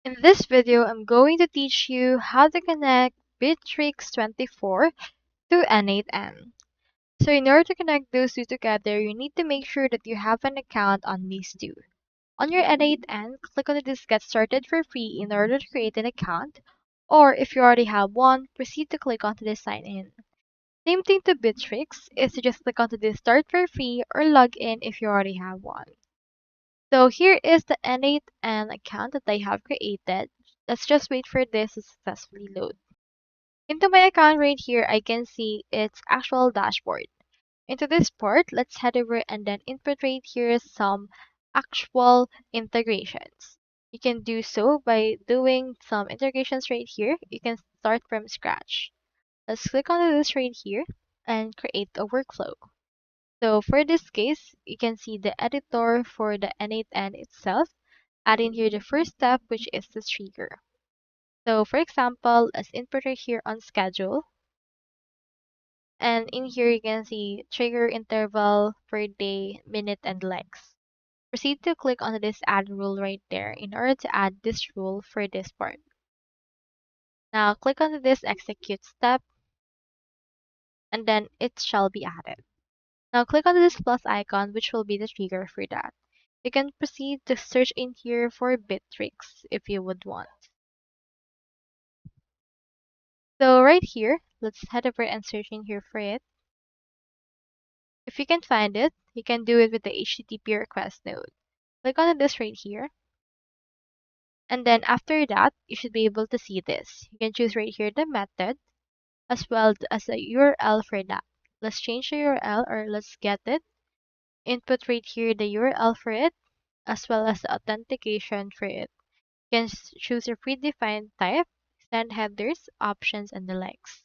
In this video, I'm going to teach you how to connect Bitrix24 to n8n. So in order to connect those two together, you need to make sure that you have an account on these two. On your n8n, click on this Get Started for Free in order to create an account, or if you already have one, proceed to click onto this Sign In. Same thing to Bitrix is to just click onto this Start for Free or log in if you already have one. So here is the n8n account that I have created. Let's just wait for this to successfully load. Into my account right here, I can see its actual dashboard. Into this part, let's head over and then input right here some actual integrations. You can do so by doing some integrations right here. You can start from scratch. Let's click on this right here and create a workflow. So for this case, you can see the editor for the n8n itself. Add in here the first step, which is the trigger. So for example, let's input right here on schedule. And in here you can see trigger interval per day, minute, and legs. Proceed to click on this add rule right there in order to add this rule for this part. Now click on this execute step and then it shall be added. Now click on this plus icon, which will be the trigger for that. You can proceed to search in here for Bitrix if you would want. So right here, let's head over and search in here for it. If you can find it, you can do it with the HTTP request node. Click on this right here. And then after that, you should be able to see this. You can choose right here the method as well as a URL for that. Let's change the URL or let's get it. Input right here the URL for it as well as the authentication for it. You can choose your predefined type, send headers, options, and the likes.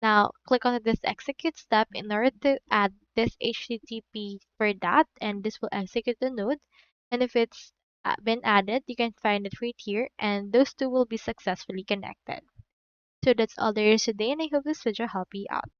Now, click on this execute step in order to add this HTTP for that, and this will execute the node. And if it's been added, you can find it right here, and those two will be successfully connected. So that's all there is today, and I hope this video helped you out.